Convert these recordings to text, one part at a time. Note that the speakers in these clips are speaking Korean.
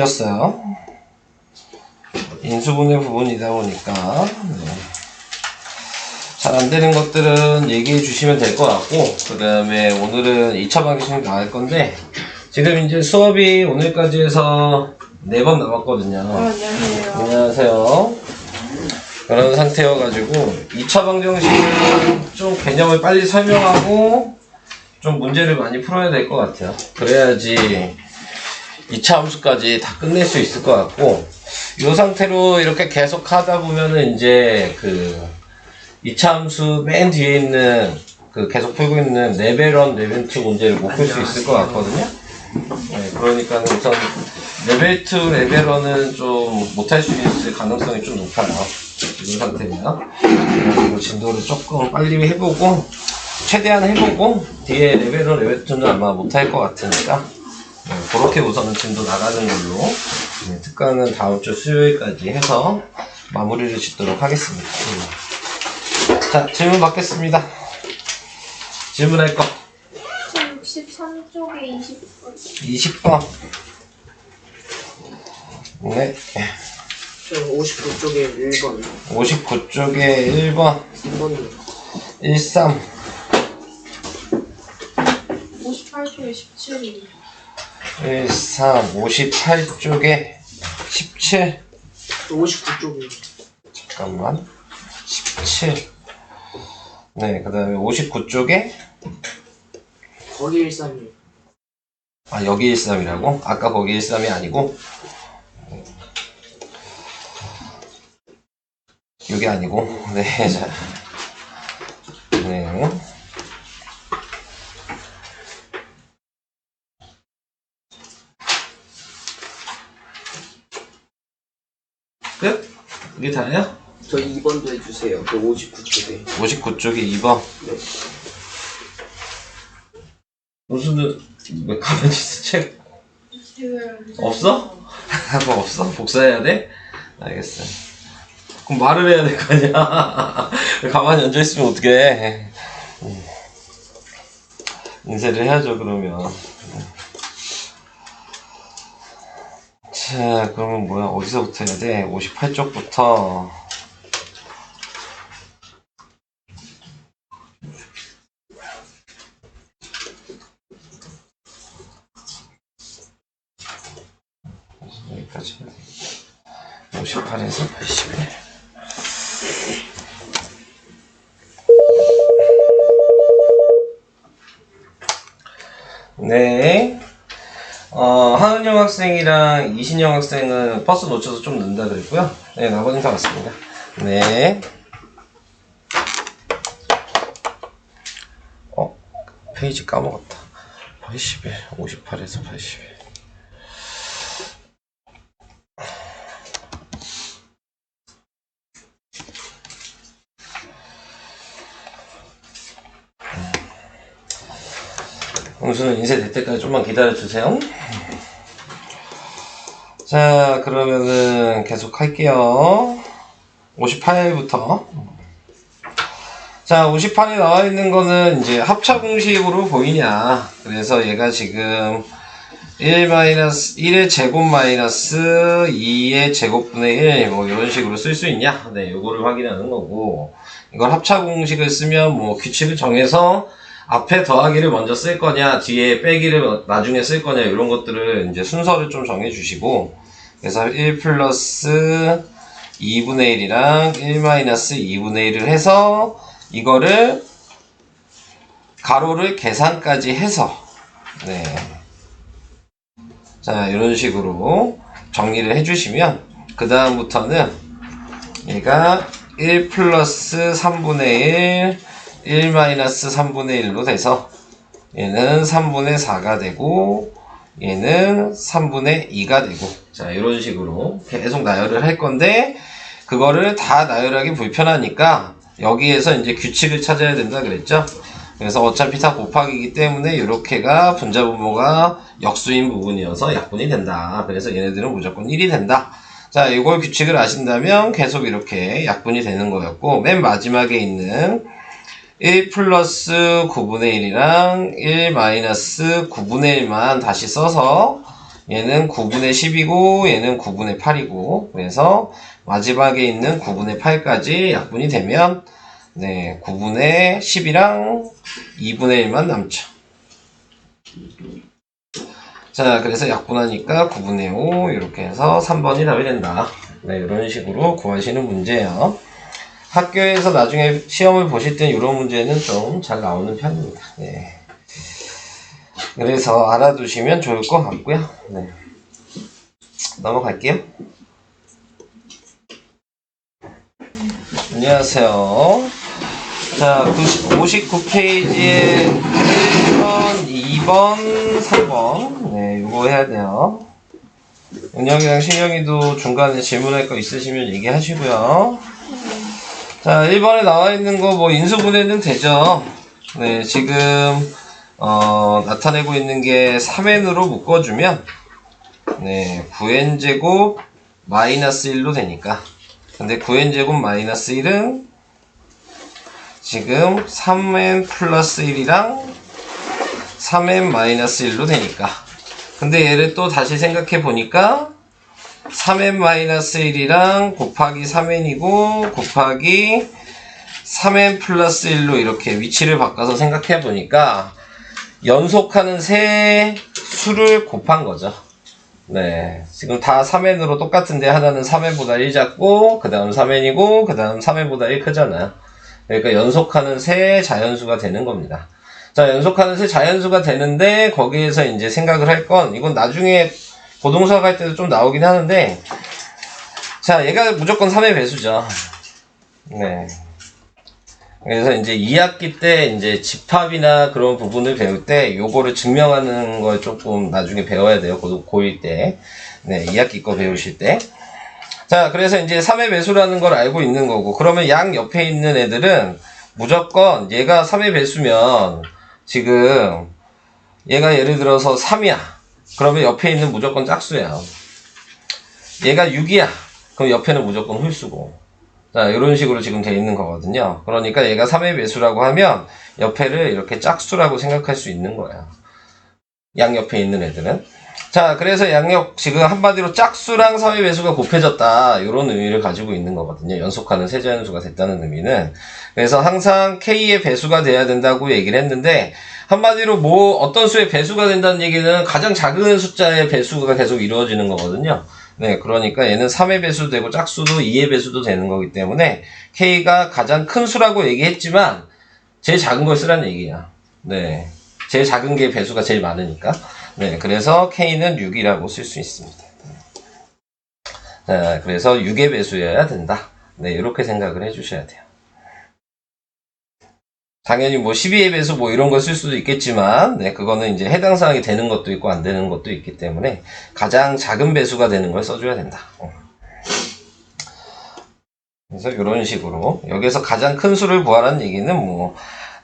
었어요. 인수분해 부분이다 보니까 잘 안되는 것들은 얘기해 주시면 될 것 같고, 그 다음에 오늘은 2차 방정식 나갈 건데, 지금 이제 수업이 오늘까지 해서 4번 남았거든요. 안녕하세요. 안녕하세요. 그런 상태여가지고 2차 방정식은 좀 개념을 빨리 설명하고 좀 문제를 많이 풀어야 될 것 같아요. 그래야지 2차 함수까지 다 끝낼 수 있을 것 같고, 이 상태로 이렇게 계속 하다 보면은 이제 그 2차 함수 맨 뒤에 있는 그 계속 풀고 있는 레벨 1, 레벨 2 문제를 못 풀 수 있을 것 같거든요. 네, 그러니까 우선 레벨 2, 레벨 1은 좀 못할 수 있을 가능성이 좀 높아요. 이 상태면. 그래가지고 진도를 조금 빨리 해보고, 최대한 해보고, 뒤에 레벨 1, 레벨 2는 아마 못할 것 같으니까, 그렇게 우선은 진도 나가는 걸로, 특강은 다음 주 수요일까지 해서 마무리를 짓도록 하겠습니다. 자, 질문 받겠습니다. 질문할 거. 63쪽에 20번. 20번. 네. 저 59쪽에 1번. 59쪽에 1번. 3번이요. 13. 58쪽에 17이. 13. 58쪽에 17. 59쪽에. 잠깐만. 17. 네, 그 다음에 59쪽에 거기 13이요. 아, 여기 13이라고? 아까 거기 13이 아니고? 여기 아니고? 네, 자. 네. 끝? 이게 다예요? 저 2번도 해주세요. 그 59쪽에. 59쪽에 2번. 네. 무슨, 왜 가만히 있어? 책 책을. 없어? 뭐 없어? 복사해야 돼? 알겠어. 그럼 말을 해야 될 거 아니야? 가만히 앉아있으면 어떡해. 인쇄를 해야죠, 그러면. 자, 그러면 뭐야? 어디서부터 해야 돼? 58쪽부터. 여기까지. 58에서 81. 네. 하은영 학생이랑 이신영 학생은 버스 놓쳐서 좀 늦는다 그랬고요. 네, 나머지는 다 왔습니다. 네. 페이지 까먹었다. 81, 58에서 81. 공수는 인쇄될 때까지 좀만 기다려주세요. 자, 그러면은 계속 할게요. 58부터. 자, 58에 나와 있는 거는 이제 합차 공식으로 보이냐. 그래서 얘가 지금 1의 제곱 마이너스 2의 제곱분의 1, 뭐 이런 식으로 쓸 수 있냐. 네, 요거를 확인하는 거고. 이걸 합차 공식을 쓰면 뭐 규칙을 정해서 앞에 더하기를 먼저 쓸 거냐, 뒤에 빼기를 나중에 쓸 거냐, 이런 것들을 이제 순서를 좀 정해 주시고, 그래서 1 플러스 2분의 1이랑 1 마이너스 2분의 1을 해서, 이거를, 가로를 계산까지 해서, 네. 자, 이런 식으로 정리를 해주시면, 그 다음부터는 얘가 1 플러스 3분의 1 마이너스 3분의 1로 돼서 얘는 3분의 4가 되고 얘는 3분의 2가 되고, 자, 이런 식으로 계속 나열을 할 건데, 그거를 다 나열하기 불편하니까 여기에서 이제 규칙을 찾아야 된다 그랬죠. 그래서 어차피 다 곱하기이기 때문에 이렇게가 분자분모가 역수인 부분이어서 약분이 된다. 그래서 얘네들은 무조건 1이 된다. 자, 이걸 규칙을 아신다면 계속 이렇게 약분이 되는 거였고, 맨 마지막에 있는 1 플러스 9분의 1이랑 1 마이너스 9분의 1만 다시 써서 얘는 9분의 10이고 얘는 9분의 8이고 그래서 마지막에 있는 9분의 8까지 약분이 되면 네 9분의 10이랑 2분의 1만 남죠. 자 그래서 약분하니까 9분의 5 이렇게 해서 3번이 답이 된다. 네 이런 식으로 구하시는 문제예요. 학교에서 나중에 시험을 보실 땐 이런 문제는 좀 잘 나오는 편입니다. 네. 그래서 알아두시면 좋을 것 같고요. 네. 넘어갈게요. 안녕하세요. 자, 59페이지에 1번, 2번, 3번. 네, 이거 해야 돼요. 은영이랑 신영이도 중간에 질문할 거 있으시면 얘기하시고요. 자, 1번에 나와 있는 거 뭐 인수분해는 되죠. 네, 지금 나타내고 있는 게 3n으로 묶어주면 네, 9n제곱 마이너스 1로 되니까 근데 9n제곱 마이너스 1은 지금 3n 플러스 1이랑 3n 마이너스 1로 되니까 근데 얘를 또 다시 생각해 보니까 3n 마이너스 1이랑 곱하기 3n이고 곱하기 3n 플러스 1로 이렇게 위치를 바꿔서 생각해 보니까 연속하는 세 수를 곱한 거죠. 네, 지금 다 3n으로 똑같은데 하나는 3n보다 1 작고 그 다음 3n이고 그 다음 3n보다 1 크잖아요. 그러니까 연속하는 세 자연수가 되는 겁니다. 자, 연속하는 세 자연수가 되는데 거기에서 이제 생각을 할 건 이건 나중에 고동수학 할 때도 좀 나오긴 하는데 자, 얘가 무조건 3의 배수죠. 네. 그래서 이제 2학기 때 이제 집합이나 그런 부분을 배울 때 요거를 증명하는 걸 조금 나중에 배워야 돼요. 고1 때. 네, 2학기 거 배우실 때. 자, 그래서 이제 3의 배수라는 걸 알고 있는 거고 그러면 양 옆에 있는 애들은 무조건 얘가 3의 배수면 지금 얘가 예를 들어서 3이야. 그러면 옆에 있는 무조건 짝수야. 얘가 6이야. 그럼 옆에는 무조건 홀수고. 자, 이런 식으로 지금 돼 있는 거거든요. 그러니까 얘가 3의 배수라고 하면 옆에를 이렇게 짝수라고 생각할 수 있는 거야. 양옆에 있는 애들은. 자, 그래서 양옆, 지금 한마디로 짝수랑 3의 배수가 곱해졌다. 이런 의미를 가지고 있는 거거든요. 연속하는 세자연수가 됐다는 의미는. 그래서 항상 K의 배수가 돼야 된다고 얘기를 했는데, 한마디로 뭐, 어떤 수의 배수가 된다는 얘기는 가장 작은 숫자의 배수가 계속 이루어지는 거거든요. 네, 그러니까 얘는 3의 배수도 되고 짝수도 2의 배수도 되는 거기 때문에 K가 가장 큰 수라고 얘기했지만 제일 작은 걸 쓰라는 얘기야. 네, 제일 작은 게 배수가 제일 많으니까. 네, 그래서 K는 6이라고 쓸 수 있습니다. 자, 그래서 6의 배수여야 된다. 네, 이렇게 생각을 해주셔야 돼요. 당연히 뭐 12의 배수 뭐 이런 걸 쓸 수도 있겠지만 네, 그거는 이제 해당 사항이 되는 것도 있고 안 되는 것도 있기 때문에 가장 작은 배수가 되는 걸 써줘야 된다. 그래서 이런 식으로 여기서 가장 큰 수를 구하라는 얘기는 뭐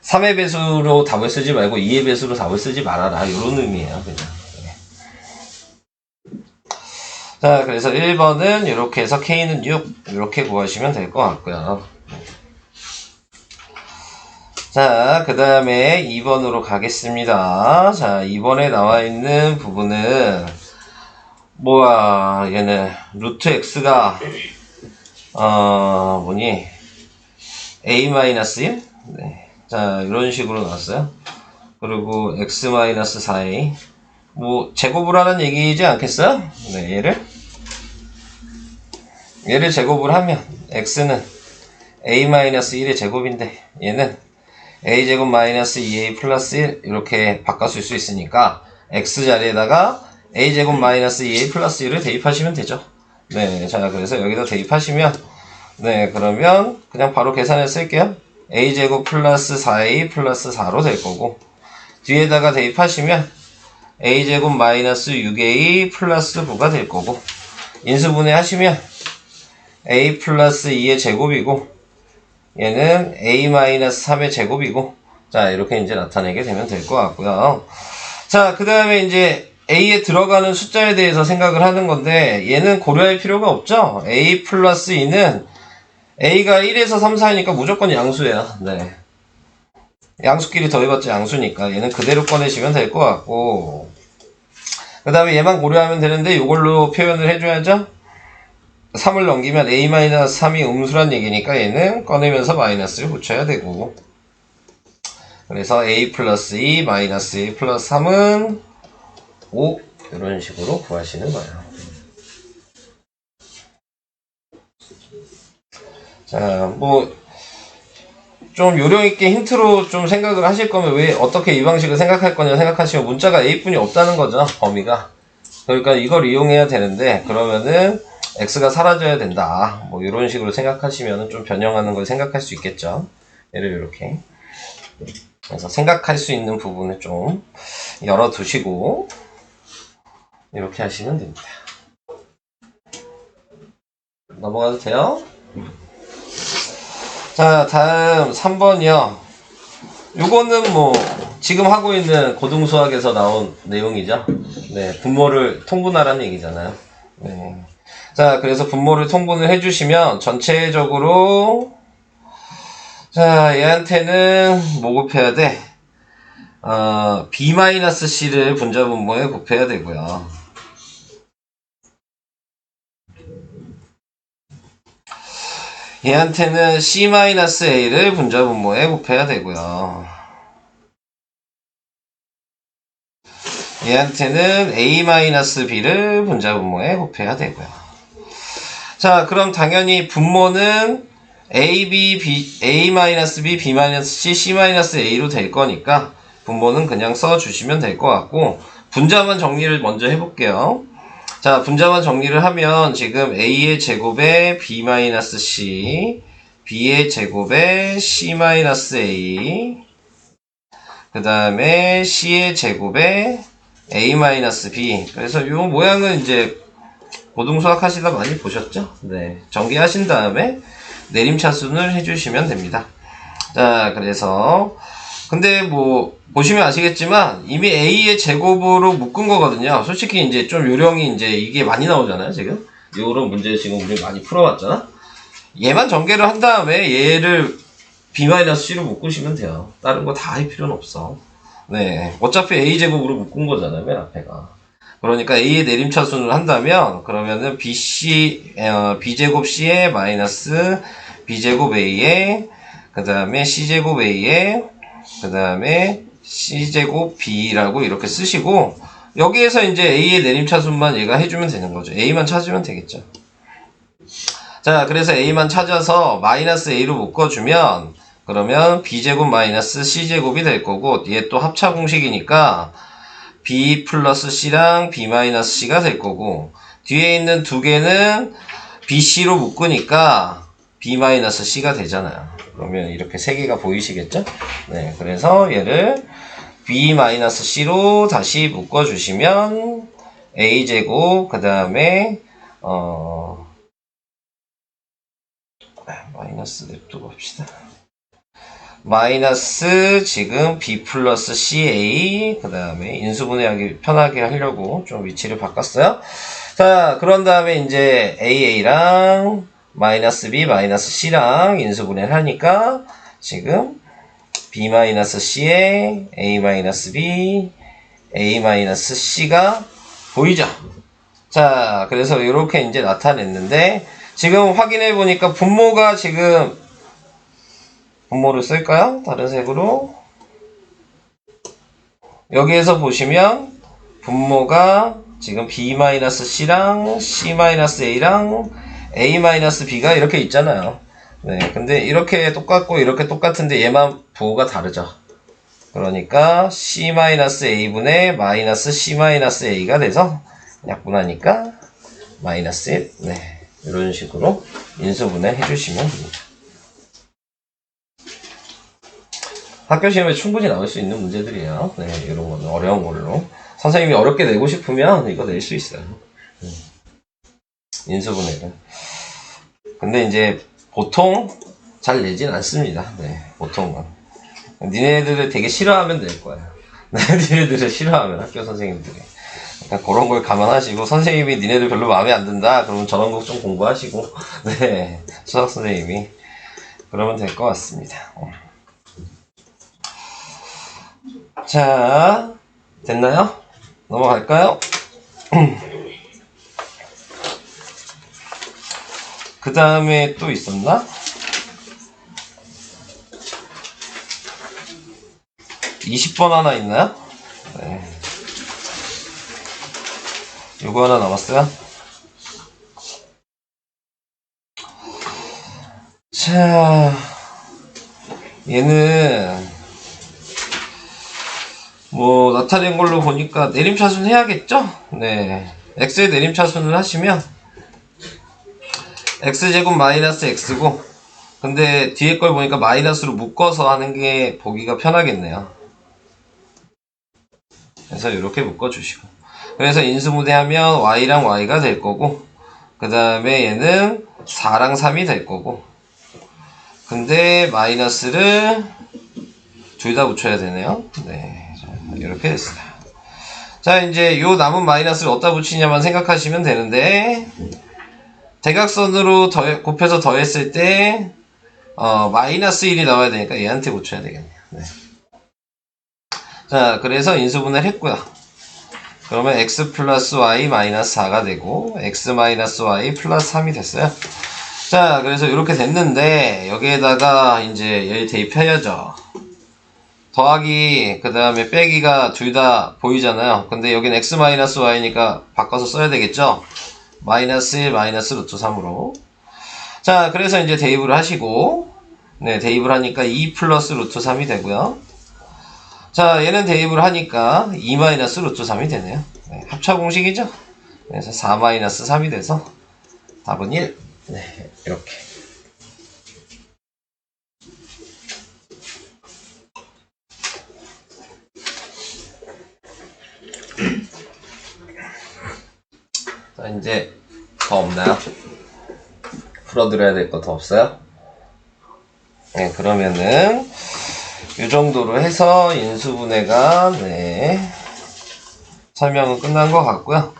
3의 배수로 답을 쓰지 말고 2의 배수로 답을 쓰지 말아라 이런 의미예요. 그냥. 네. 자, 그래서 1번은 이렇게 해서 K는 6 이렇게 구하시면 될 것 같고요. 자, 그 다음에 2번으로 가겠습니다. 자, 2번에 나와 있는 부분은 뭐야, 얘는 루트 x가 뭐니 a-1? 네. 자, 이런 식으로 나왔어요. 그리고 x-4a 뭐 제곱을 하는 얘기이지 않겠어요? 네, 얘를 제곱을 하면 x는 a-1의 제곱인데 얘는 a제곱 마이너스 2a 플러스 1 이렇게 바꿔쓸 수 있으니까 x 자리에다가 a제곱 마이너스 2a 플러스 1을 대입하시면 되죠. 네, 자 그래서 여기다 대입하시면 네 그러면 그냥 바로 계산을 쓸게요. a제곱 플러스 4a 플러스 4로 될 거고 뒤에다가 대입하시면 a제곱 마이너스 6a 플러스 9가 될 거고 인수분해 하시면 a 플러스 2의 제곱이고 얘는 a-3의 제곱이고 자 이렇게 이제 나타내게 되면 될 것 같고요. 자 그 다음에 이제 a에 들어가는 숫자에 대해서 생각을 하는 건데 얘는 고려할 필요가 없죠. a 플러스 2는 a가 1에서 3, 4니까 무조건 양수예요. 네. 양수끼리 더해봤자 양수니까 얘는 그대로 꺼내시면 될 것 같고 그 다음에 얘만 고려하면 되는데 이걸로 표현을 해줘야죠. 3을 넘기면 a-3이 음수란 얘기니까 얘는 꺼내면서 마이너스를 붙여야 되고, 그래서 a 플러스 2 마이너스 a 플러스 3은 5 이런 식으로 구하시는 거예요. 자, 뭐 좀 요령있게 힌트로 좀 생각을 하실 거면 왜 어떻게 이 방식을 생각할 거냐 생각하시면 문자가 a뿐이 없다는 거죠, 범위가. 그러니까 이걸 이용해야 되는데 그러면은 x가 사라져야 된다, 뭐 이런 식으로 생각하시면 좀 변형하는 걸 생각할 수 있겠죠. 얘를 이렇게, 그래서 생각할 수 있는 부분을 좀 열어두시고 이렇게 하시면 됩니다. 넘어가도 돼요? 자, 다음 3번이요. 요거는 뭐 지금 하고 있는 고등수학에서 나온 내용이죠. 네, 분모를 통분하라는 얘기잖아요. 네. 자, 그래서 분모를 통분을 해주시면 전체적으로, 자, 얘한테는 뭐 곱해야 돼? b-c를 분자 분모에 곱해야 되고요. 얘한테는 c-a를 분자 분모에 곱해야 되고요. 얘한테는 a-b를 분자 분모에 곱해야 되고요. 자, 그럼 당연히 분모는 a-b, a-b, b-c, c-a로 될 거니까 분모는 그냥 써주시면 될 것 같고, 분자만 정리를 먼저 해볼게요. 자, 분자만 정리를 하면 지금 a의 제곱에 b-c, b의 제곱에 c-a, 그 다음에 c의 제곱에 a-b. 그래서 이 모양은 이제 고등수학 하시다 많이 보셨죠? 네, 전개하신 다음에 내림차순을 해주시면 됩니다. 자, 그래서 근데 뭐 보시면 아시겠지만 이미 a의 제곱으로 묶은 거거든요. 솔직히 이제 좀 요령이 이제 이게 많이 나오잖아요. 지금 요런 문제 지금 우리 많이 풀어왔잖아. 얘만 전개를 한 다음에 얘를 b-c로 묶으시면 돼요. 다른 거 다 할 필요는 없어. 네, 어차피 a 제곱으로 묶은 거잖아요, 맨 앞에가. 그러니까 a의 내림차순을 한다면 그러면은 b제곱 c에 마이너스 b제곱 a에, 그 다음에 c제곱 a에, 그 다음에 c제곱 b라고 이렇게 쓰시고, 여기에서 이제 a의 내림차순만 얘가 해주면 되는 거죠. a만 찾으면 되겠죠. 자, 그래서 a만 찾아서 마이너스 a로 묶어주면 그러면 b제곱 마이너스 c제곱이 될 거고, 얘 또 합차 공식이니까 b 플러스 c랑 b 마이너스 c가 될 거고, 뒤에 있는 두 개는 bc로 묶으니까 b 마이너스 c가 되잖아요. 그러면 이렇게 세 개가 보이시겠죠? 네, 그래서 얘를 b 마이너스 c로 다시 묶어주시면 a제곱, 그 다음에 마이너스 냅두고 봅시다. 마이너스 지금 b 플러스 ca, 그 다음에 인수분해하기 편하게 하려고 좀 위치를 바꿨어요. 자, 그런 다음에 이제 a랑 마이너스 b 마이너스 c랑 인수분해를 하니까 지금 b 마이너스 c에 a 마이너스 b, a 마이너스 c가 보이죠? 자, 그래서 이렇게 이제 나타냈는데, 지금 확인해 보니까 분모가 지금, 분모를 쓸까요? 다른 색으로. 여기에서 보시면 분모가 지금 b-c랑 c-a랑 a-b가 이렇게 있잖아요. 네, 근데 이렇게 똑같고 이렇게 똑같은데 얘만 부호가 다르죠. 그러니까 c-a분의 마이너스 c-a가 돼서 약분하니까 마이너스 1. 네, 이런 식으로 인수분해 해주시면 됩니다. 학교 시험에 충분히 나올 수 있는 문제들이에요. 네, 이런 거는 어려운 걸로. 선생님이 어렵게 내고 싶으면 이거 낼 수 있어요. 인수분해를. 근데 이제 보통 잘 내진 않습니다. 네, 보통은. 니네들을 되게 싫어하면 될 거야. 니네들을 싫어하면 학교 선생님들이. 그러니까 그런 걸 감안하시고, 선생님이 니네들 별로 마음에 안 든다 그러면 저런 거 좀 공부하시고, 네, 수학 선생님이 그러면 될 것 같습니다. 자, 됐나요? 넘어갈까요? 그 다음에 또 있었나? 20번 하나 있나요? 네. 요거 하나 남았어요? 자, 얘는 뭐 나타낸 걸로 보니까 내림차순 해야겠죠? 네, x의 내림차순을 하시면 x제곱 마이너스 x고, 근데 뒤에 걸 보니까 마이너스로 묶어서 하는 게 보기가 편하겠네요. 그래서 이렇게 묶어주시고, 그래서 인수분해하면 y랑 y가 될 거고, 그 다음에 얘는 4랑 3이 될 거고, 근데 마이너스를 둘 다 붙여야 되네요. 네, 자, 이렇게 됐어요. 자, 이제 요 남은 마이너스를 어디다 붙이냐만 생각하시면 되는데, 대각선으로 곱해서 더했을 때 마이너스 1이 나와야 되니까 얘한테 붙여야 되겠네요. 네. 자, 그래서 인수분해를 했고요. 그러면 x 플러스 y 마이너스 4가 되고 x 마이너스 y 플러스 3이 됐어요. 자, 그래서 이렇게 됐는데 여기에다가 이제 얘를 대입해야죠. 더하기 그 다음에 빼기가 둘 다 보이잖아요. 근데 여기는 x 마이너스 y니까 바꿔서 써야 되겠죠. 마이너스 1 마이너스 루트 3으로. 자, 그래서 이제 대입을 하시고, 네, 대입을 하니까 2 플러스 루트 3이 되고요. 자, 얘는 대입을 하니까 2 마이너스 루트 3이 되네요. 네, 합차 공식이죠. 그래서 4 마이너스 3이 돼서 답은 1. 네, 이렇게. 자, 이제 더 없나요? 풀어드려야 될 거 더 없어요? 네, 그러면은 이 정도로 해서 인수분해가 네, 설명은 끝난 것 같고요.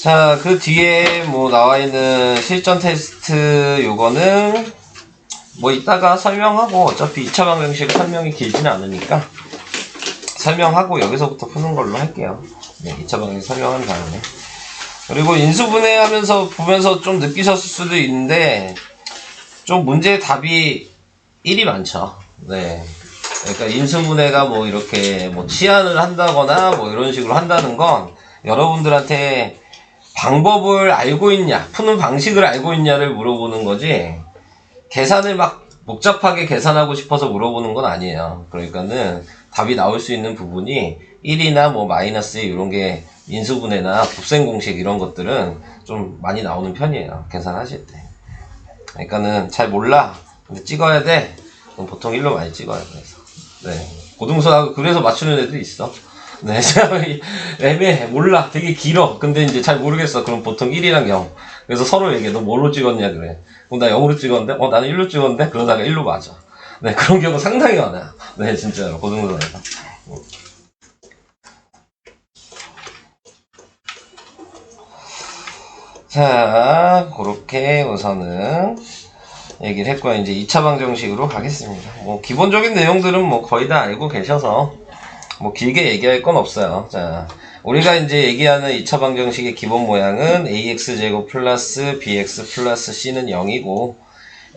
자, 그 뒤에 뭐 나와 있는 실전 테스트 요거는 뭐 이따가 설명하고, 어차피 2차 방정식 설명이 길지는 않으니까 설명하고 여기서부터 푸는 걸로 할게요. 네, 2차 방정식 설명한 다음에. 그리고 인수분해 하면서 보면서 좀 느끼셨을 수도 있는데, 좀 문제의 답이 1이 많죠. 네. 그러니까 인수분해가 뭐 이렇게 뭐 치환을 한다거나 뭐 이런 식으로 한다는 건 여러분들한테 방법을 알고 있냐, 푸는 방식을 알고 있냐를 물어보는 거지, 계산을 막 복잡하게 계산하고 싶어서 물어보는 건 아니에요. 그러니까는 답이 나올 수 있는 부분이 1이나 뭐 마이너스 이런 게 인수분해나 곱셈 공식 이런 것들은 좀 많이 나오는 편이에요. 계산하실 때. 그러니까는 잘 몰라. 근데 찍어야 돼. 그럼 보통 1로 많이 찍어요. 그래서. 네. 고등수하고 그래서 맞추는 애도 있어. 네. 애매해. 몰라. 되게 길어. 근데 이제 잘 모르겠어. 그럼 보통 1이랑 0. 그래서 서로 얘기해. 너 뭘로 찍었냐 그래. 그럼 나 0으로 찍었는데? 나는 1로 찍었는데? 그러다가 1로 맞아. 네. 그런 경우 상당히 많아요. 네. 진짜로. 고등수에서. 자, 그렇게 우선은 얘기를 했고요. 이제 2차 방정식으로 가겠습니다. 뭐 기본적인 내용들은 뭐 거의 다 알고 계셔서 뭐 길게 얘기할 건 없어요. 자, 우리가 이제 얘기하는 2차 방정식의 기본 모양은 ax제곱 플러스 bx 플러스 c는 0이고,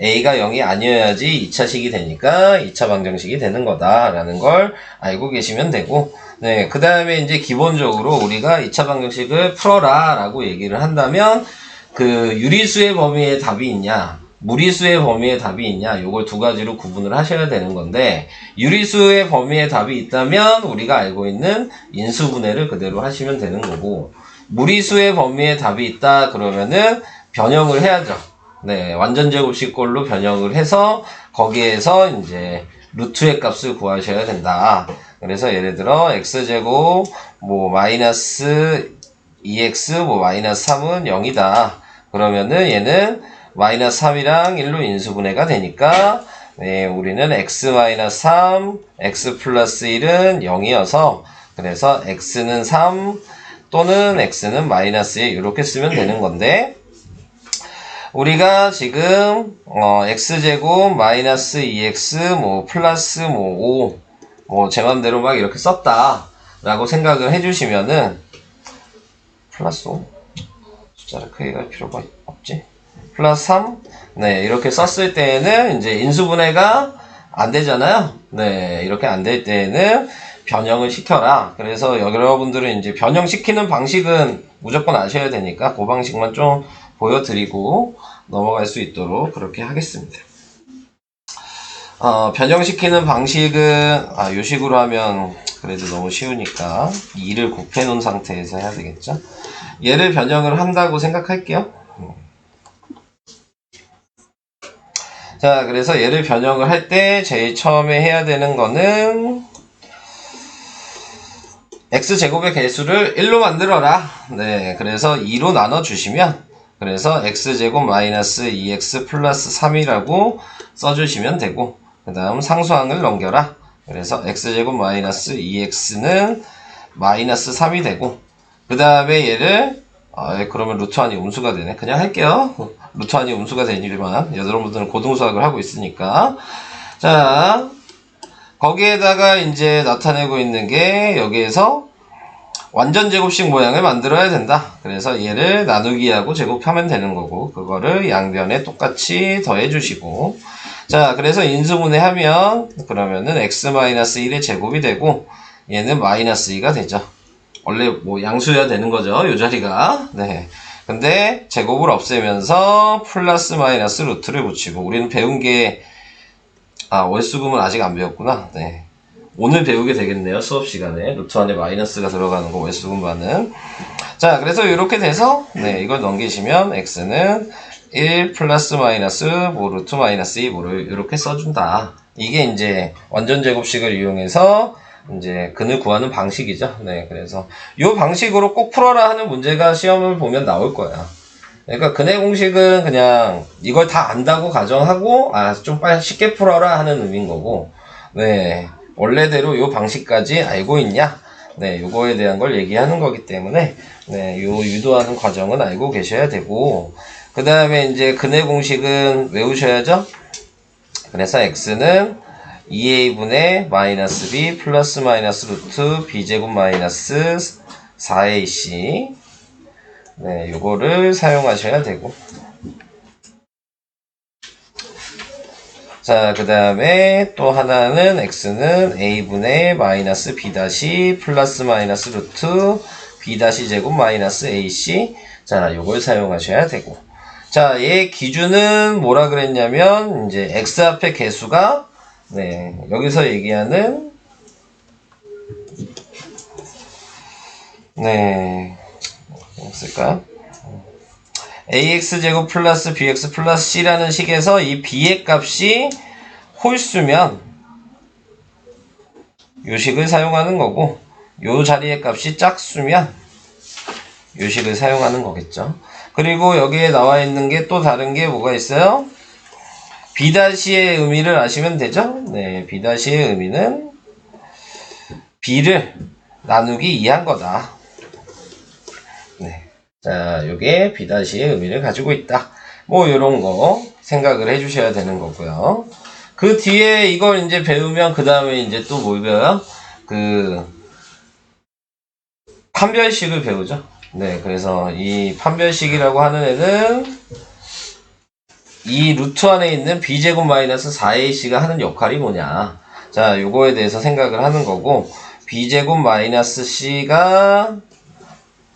a가 0이 아니어야지 2차식이 되니까 2차 방정식이 되는 거다라는 걸 알고 계시면 되고, 네, 그 다음에 이제 기본적으로 우리가 2차 방정식을 풀어라 라고 얘기를 한다면, 그 유리수의 범위에 답이 있냐, 무리수의 범위에 답이 있냐, 요걸 두 가지로 구분을 하셔야 되는 건데, 유리수의 범위에 답이 있다면 우리가 알고 있는 인수분해를 그대로 하시면 되는 거고, 무리수의 범위에 답이 있다 그러면은 변형을 해야죠. 네, 완전제곱식꼴로 변형을 해서 거기에서 이제 루트의 값을 구하셔야 된다. 그래서 예를 들어 x제곱 뭐 마이너스 2x 뭐 마이너스 3은 0이다. 그러면은 얘는 마이너스 3이랑 1로 인수분해가 되니까, 네, 우리는 x 마이너스 3, x 플러스 1은 0이어서, 그래서 x는 3 또는 x는 마이너스 1 이렇게 쓰면 되는 건데, 우리가 지금 x제곱 마이너스 2x 뭐 플러스 뭐 5 뭐 제 맘대로 막 이렇게 썼다 라고 생각을 해주시면은, 플러스 5. 숫자를 크게 할 필요가 없지. 플러스 3. 네, 이렇게 썼을 때에는 이제 인수분해가 안 되잖아요. 네, 이렇게 안 될 때에는 변형을 시켜라. 그래서 여러분들은 이제 변형시키는 방식은 무조건 아셔야 되니까 그 방식만 좀 보여드리고 넘어갈 수 있도록 그렇게 하겠습니다. 변형시키는 방식은 요 식으로 하면 그래도 너무 쉬우니까 2를 곱해 놓은 상태에서 해야 되겠죠. 얘를 변형을 한다고 생각할게요. 자, 그래서 얘를 변형을 할 때 제일 처음에 해야 되는 거는 x제곱의 개수를 1로 만들어라. 네, 그래서 2로 나눠주시면 그래서 x제곱 마이너스 2x 플러스 3이라고 써주시면 되고 그 다음 상수항을 넘겨라. 그래서 x제곱 마이너스 2x는 마이너스 3이 되고 그 다음에 얘를 그러면 루트 안이 음수가 되네. 그냥 할게요. 루트 안이 음수가 되지만 여러분들은 고등수학을 하고 있으니까 자 거기에다가 이제 나타내고 있는 게 여기에서 완전 제곱식 모양을 만들어야 된다. 그래서 얘를 나누기하고 제곱하면 되는 거고 그거를 양변에 똑같이 더해 주시고 자 그래서 인수분해 하면 그러면은 x-1의 제곱이 되고 얘는 마이너스 2가 되죠. 원래 뭐 양수여야 되는 거죠. 요 자리가. 네. 근데 제곱을 없애면서 플러스 마이너스 루트를 붙이고 우리는 배운 게 월수금은 아직 안 배웠구나. 네. 오늘 배우게 되겠네요. 수업 시간에. 루트 안에 마이너스가 들어가는 거 월수금 반응. 자, 그래서 이렇게 돼서 네, 이걸 넘기시면 x는 1 플러스 마이너스 뭐 루트 마이너스 2 뭐를 이렇게 써준다. 이게 이제 완전 제곱식을 이용해서 이제 근을 구하는 방식이죠. 네, 그래서 이 방식으로 꼭 풀어라 하는 문제가 시험을 보면 나올 거야. 그러니까 근의 공식은 그냥 이걸 다 안다고 가정하고 좀 빨리 쉽게 풀어라 하는 의미인 거고 네 원래대로 이 방식까지 알고 있냐 네 요거에 대한 걸 얘기하는 거기 때문에 네 요 유도하는 과정은 알고 계셔야 되고 그 다음에 이제 근의 공식은 외우셔야죠. 그래서 x는 2a분의 마이너스 b 플러스 마이너스 루트 b제곱 마이너스 4ac 네, 요거를 사용하셔야 되고 자, 그 다음에 또 하나는 x는 a분의 마이너스 b 다시 플러스 마이너스 루트 b 다시 제곱 마이너스 ac 자, 요걸 사용하셔야 되고 자, 얘 기준은 뭐라 그랬냐면 이제 x 앞에 개수가 네, 여기서 얘기하는 네 쓸까요? ax제곱 플러스 bx 플러스 c라는 식에서 이 b의 값이 홀수면 요 식을 사용하는 거고 요 자리의 값이 짝수면 요 식을 사용하는 거겠죠. 그리고 여기에 나와 있는 게 또 다른 게 뭐가 있어요? b-의 의미를 아시면 되죠? 네, b-의 의미는 b를 나누기 2한 거다. 네. 자, 요게 b-의 의미를 가지고 있다. 뭐, 요런 거 생각을 해주셔야 되는 거고요. 그 뒤에 이걸 이제 배우면, 그 다음에 이제 또 뭘 배워요? 판별식을 배우죠. 네, 그래서 이 판별식이라고 하는 애는 이 루트 안에 있는 b제곱 마이너스 4ac가 하는 역할이 뭐냐. 자, 요거에 대해서 생각을 하는 거고, b제곱 마이너스 c가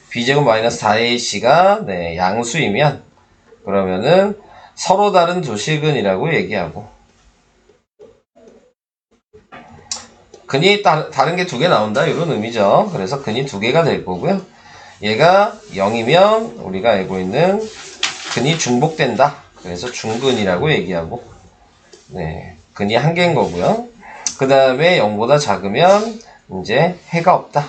b제곱 마이너스 4ac가 네, 양수이면 그러면은 서로 다른 두 식은이라고 얘기하고 근이 다른 게 두 개 나온다 이런 의미죠. 그래서 근이 두 개가 될 거고요. 얘가 0이면 우리가 알고 있는 근이 중복된다. 그래서 중근이라고 얘기하고 네, 근이 한 개인 거고요. 그 다음에 0보다 작으면 이제 해가 없다.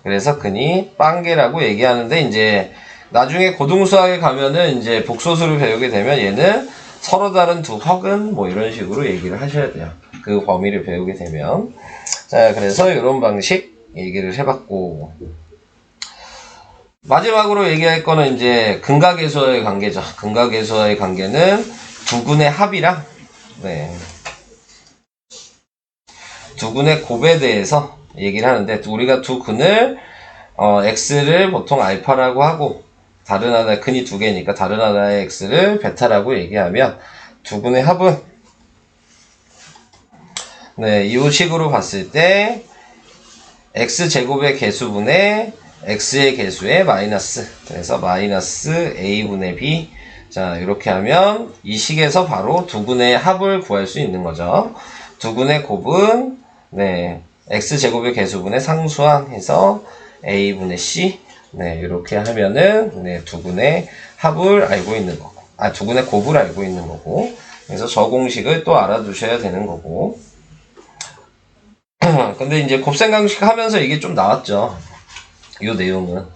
그래서 근이 빵개라고 얘기하는데 이제 나중에 고등수학에 가면은 이제 복소수를 배우게 되면 얘는 서로 다른 두 헉은 뭐 이런 식으로 얘기를 하셔야 돼요. 그 범위를 배우게 되면. 자, 그래서 이런 방식 얘기를 해봤고 마지막으로 얘기할 거는 이제 근각계수와의 관계죠. 근각계수와의 관계는 두 근의 합이랑 네, 두 근의 곱에 대해서 얘기를 하는데 우리가 두 근을 x를 보통 알파라고 하고, 다른 하나, 근이 두 개니까 다른 하나의 x를 베타라고 얘기하면, 두 군의 합은, 네, 이 식으로 봤을 때, x제곱의 개수분의 x의 개수의 마이너스. 그래서 마이너스 a분의 b. 자, 이렇게 하면 이 식에서 바로 두 군의 합을 구할 수 있는 거죠. 두 군의 곱은, 네, x제곱의 개수분의 상수항 해서 a분의 c. 네, 이렇게 하면은, 네, 두 군의 합을 알고 있는 거고. 두 군의 곱을 알고 있는 거고. 그래서 저 공식을 또 알아두셔야 되는 거고. 근데 이제 곱셈 공식 하면서 이게 좀 나왔죠. 이 내용은.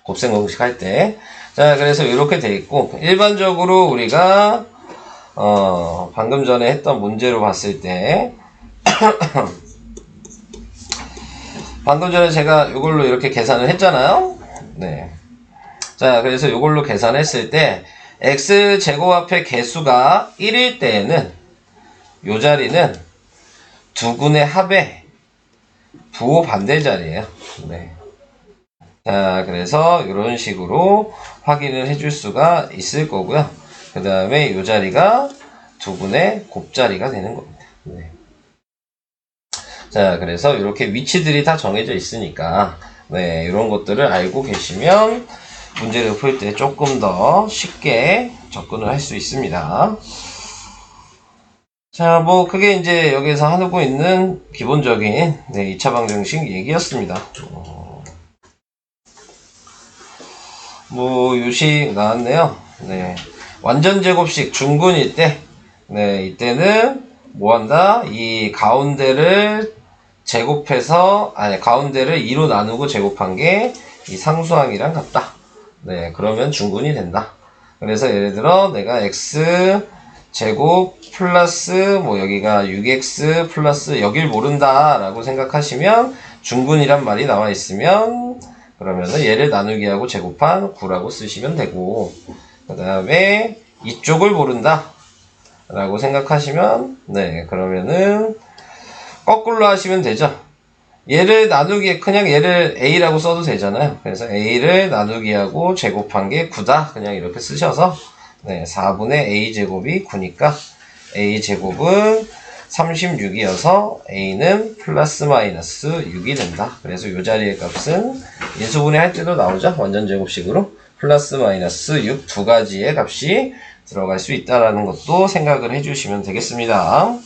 곱셈 공식 할 때. 자, 그래서 이렇게 돼 있고, 일반적으로 우리가, 방금 전에 했던 문제로 봤을 때, 방금 전에 제가 이걸로 이렇게 계산을 했잖아요. 네. 자, 그래서 이걸로 계산했을 때, x제곱 앞에 개수가 1일 때에는, 요 자리는 두 군의 합의 부호 반대 자리예요. 네. 자, 그래서 이런 식으로 확인을 해줄 수가 있을 거고요. 그 다음에 이 자리가 두 군의 곱자리가 되는 겁니다. 네. 자, 그래서 이렇게 위치들이 다 정해져 있으니까, 네, 이런 것들을 알고 계시면 문제를 풀 때 조금 더 쉽게 접근을 할 수 있습니다. 자, 뭐, 그게 이제 여기에서 하고 있는 기본적인, 네, 2차 방정식 얘기였습니다. 뭐, 요식 나왔네요. 네. 완전 제곱식 중근일 때, 네, 이때는 뭐 한다? 이 가운데를 제곱해서, 가운데를 2로 나누고 제곱한 게 이 상수항이랑 같다. 네, 그러면 중근이 된다. 그래서 예를 들어, 내가 x 제곱 플러스, 뭐 여기가 6x 플러스 여길 모른다 라고 생각하시면 중근이란 말이 나와 있으면 그러면은 얘를 나누기 하고 제곱한 9라고 쓰시면 되고, 그 다음에 이쪽을 모른다 라고 생각하시면, 네, 그러면은 거꾸로 하시면 되죠. 얘를 나누기, 그냥 얘를 a라고 써도 되잖아요. 그래서 a를 나누기 하고 제곱한 게 9다. 그냥 이렇게 쓰셔서, 네, 4분의 a제곱이 9니까 a제곱은 36이어서 a는 플러스 마이너스 6이 된다. 그래서 이 자리의 값은 인수분해 할 때도 나오죠. 완전 제곱식으로 플러스 마이너스 6 두 가지의 값이 들어갈 수 있다라는 것도 생각을 해주시면 되겠습니다.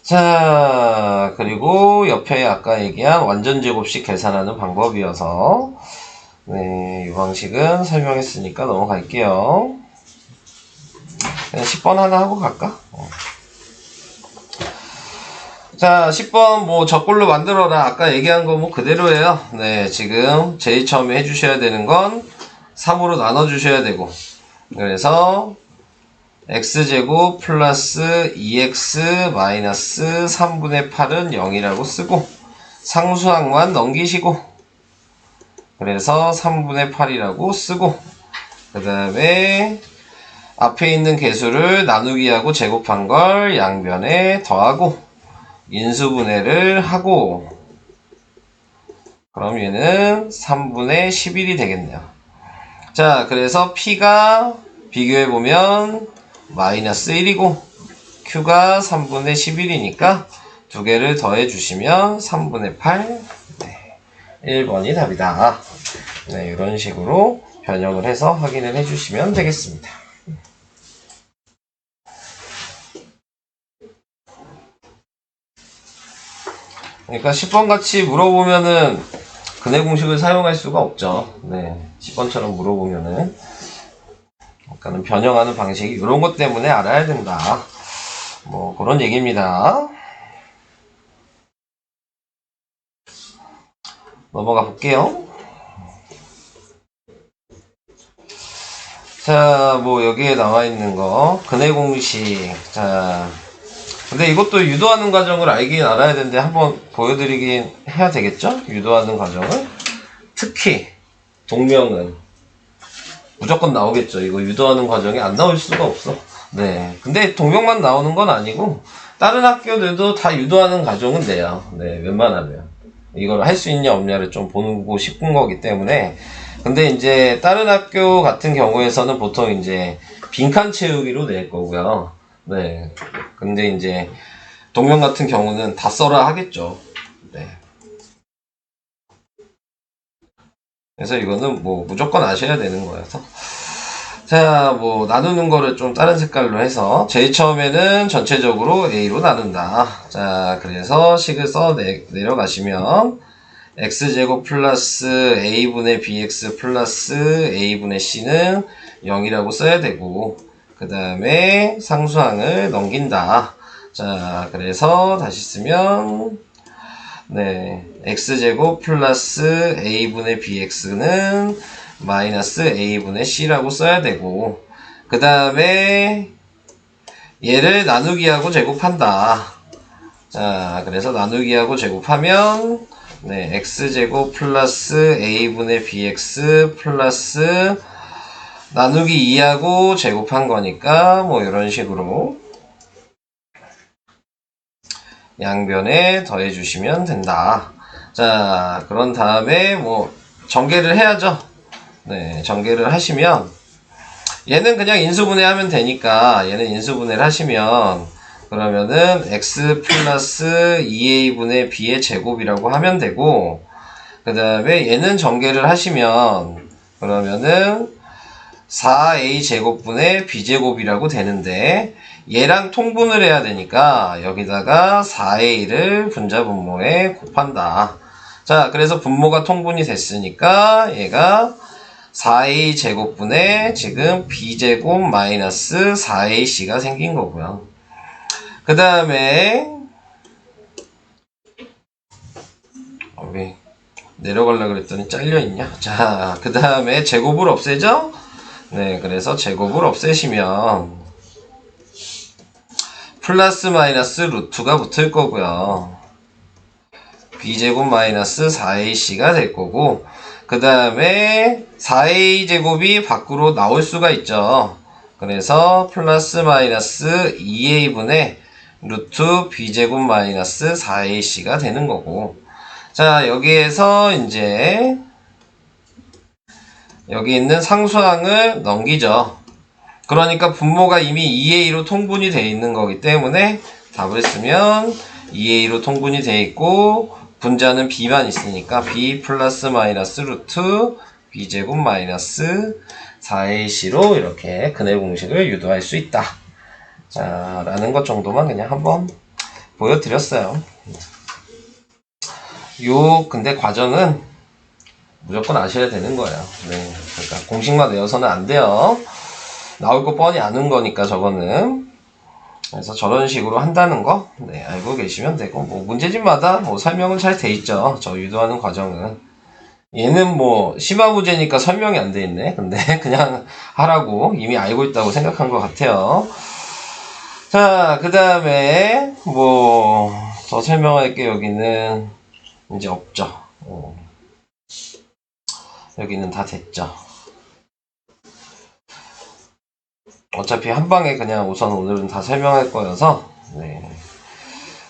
자, 그리고 옆에 아까 얘기한 완전 제곱식 계산하는 방법이어서, 네, 이 방식은 설명했으니까 넘어갈게요. 10번 하나 하고 갈까? 자, 10번 뭐 저꼴로 만들어라. 아까 얘기한 거 뭐 그대로예요. 네, 지금 제일 처음에 해주셔야 되는 건 3으로 나눠주셔야 되고, 그래서 x제곱 플러스 2x 마이너스 3분의 8은 0이라고 쓰고 상수항만 넘기시고, 그래서 3분의 8이라고 쓰고, 그 다음에 앞에 있는 개수를 나누기하고 제곱한 걸 양변에 더하고 인수분해를 하고, 그럼 얘는 3분의 11이 되겠네요. 자, 그래서 p가 비교해보면 마이너스 1이고 q가 3분의 11이니까 두 개를 더해주시면 3분의 8. 네, 1번이 답이다. 네, 이런 식으로 변형을 해서 확인을 해주시면 되겠습니다. 그러니까 10번 같이 물어보면은 근해 공식을 사용할 수가 없죠. 네, 10번처럼 물어보면은. 그러니까는 변형하는 방식이 이런 것 때문에 알아야 된다. 뭐 그런 얘기입니다. 넘어가 볼게요. 자, 뭐 여기에 나와 있는 거 근해 공식. 자, 근데 이것도 유도하는 과정을 알아야 되는데 한번 보여드리긴 해야 되겠죠? 유도하는 과정을. 특히 동명은 무조건 나오겠죠. 이거 유도하는 과정이 안 나올 수가 없어. 네. 근데 동명만 나오는 건 아니고 다른 학교들도 다 유도하는 과정은 돼요. 네, 웬만하면. 이걸 할 수 있냐 없냐를 좀 보고 싶은 거기 때문에. 근데 이제 다른 학교 같은 경우에서는 보통 이제 빈칸 채우기로 낼 거고요. 네. 근데 이제 동명 같은 경우는 다 써라 하겠죠. 네. 그래서 이거는 뭐 무조건 아셔야 되는 거여서. 자, 뭐 나누는 거를 좀 다른 색깔로 해서 제일 처음에는 전체적으로 A로 나눈다. 자, 그래서 식을 써 내려가시면 x제곱 플러스 a분의 bx 플러스 a분의 c는 0이라고 써야 되고, 그 다음에 상수항을 넘긴다. 자, 그래서 다시 쓰면 네, x제곱 플러스 a분의 bx는 마이너스 a분의 c라고 써야 되고, 그 다음에 얘를 나누기하고 제곱한다. 자, 그래서 나누기하고 제곱하면 네, x제곱 플러스 a분의 bx 플러스 나누기 2하고 제곱한 거니까 뭐 이런 식으로 양변에 더해 주시면 된다. 자, 그런 다음에 뭐 전개를 해야죠. 네, 전개를 하시면 얘는 그냥 인수분해하면 되니까 얘는 인수분해를 하시면 그러면은 x 플러스 2a분의 b의 제곱이라고 하면 되고, 그 다음에 얘는 전개를 하시면 그러면은 4a 제곱분의 b제곱이라고 되는데, 얘랑 통분을 해야 되니까 여기다가 4a를 분자 분모에 곱한다. 자, 그래서 분모가 통분이 됐으니까 얘가 4a 제곱분의 지금 b제곱 마이너스 4ac가 생긴 거고요. 그 다음에 왜 내려가려고 그랬더니 잘려있냐? 자, 그 다음에 제곱을 없애죠? 네, 그래서 제곱을 없애시면 플러스 마이너스 루트가 붙을 거고요. b제곱 마이너스 4ac가 될 거고, 그 다음에 4a 제곱이 밖으로 나올 수가 있죠. 그래서 플러스 마이너스 2a분의 루트 b제곱 마이너스 4ac가 되는 거고, 자, 여기에서 이제 여기 있는 상수항을 넘기죠. 그러니까 분모가 이미 2a로 통분이 되어 있는 거기 때문에 답을 쓰면 2a로 통분이 되어 있고, 분자는 b만 있으니까 b 플러스 마이너스 루트 b제곱 마이너스 4ac로 이렇게 근해 공식을 유도할 수 있다. 자, 라는 것 정도만 그냥 한번 보여드렸어요. 근데 과정은 무조건 아셔야 되는 거예요. 네, 그러니까 공식만 외워서는 안 돼요. 나올 거 뻔히 아는 거니까 저거는. 그래서 저런 식으로 한다는 거, 네, 알고 계시면 되고, 뭐 문제집마다 뭐 설명은 잘 돼 있죠. 저 유도하는 과정은. 얘는 뭐 심화부제니까 설명이 안 돼 있네. 근데 그냥 하라고 이미 알고 있다고 생각한 것 같아요. 자, 그 다음에 뭐 더 설명할 게 여기는 이제 없죠. 여기는 다 됐죠. 어차피 한 방에 그냥 우선 오늘은 다 설명할 거여서. 네.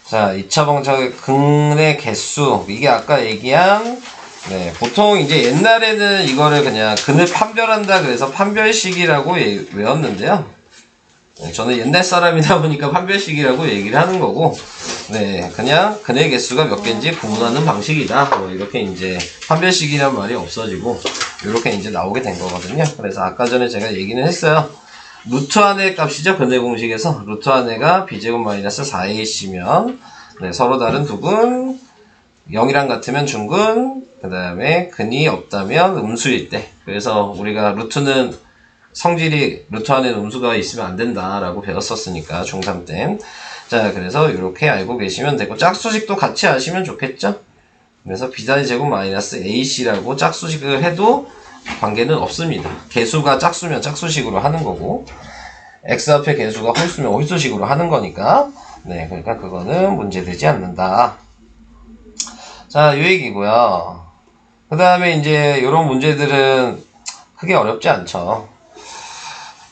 자, 2차 방정의 근의 개수, 이게 아까 얘기한, 네, 보통 이제 옛날에는 이거를 그냥 근을 판별한다 그래서 판별식이라고 외웠는데요. 네, 저는 옛날 사람이다 보니까 판별식이라고 얘기를 하는 거고, 네, 그냥 근의 개수가 몇 개인지 구분하는 방식이다. 뭐 이렇게 이제 판별식이란 말이 없어지고 이렇게 이제 나오게 된 거거든요. 그래서 아까 전에 제가 얘기는 했어요. 루트 안의 값이죠. 근의 공식에서 루트 안의가 b제곱 마이너스 4ac면 네, 서로 다른 두 근, 0이랑 같으면 중근, 그 다음에 근이 없다면 음수일 때. 그래서 우리가 루트는 성질이 루트 안에 음수가 있으면 안 된다라고 배웠었으니까 중3 때. 자, 그래서 이렇게 알고 계시면 되고, 짝수식도 같이 아시면 좋겠죠? 그래서 b제곱 마이너스 ac라고 짝수식을 해도 관계는 없습니다. 개수가 짝수면 짝수식으로 하는 거고, x 앞에 개수가 홀수면 홀수식으로 하는 거니까, 네, 그러니까 그거는 문제되지 않는다. 자, 이 얘기고요. 그 다음에 이제 이런 문제들은 크게 어렵지 않죠.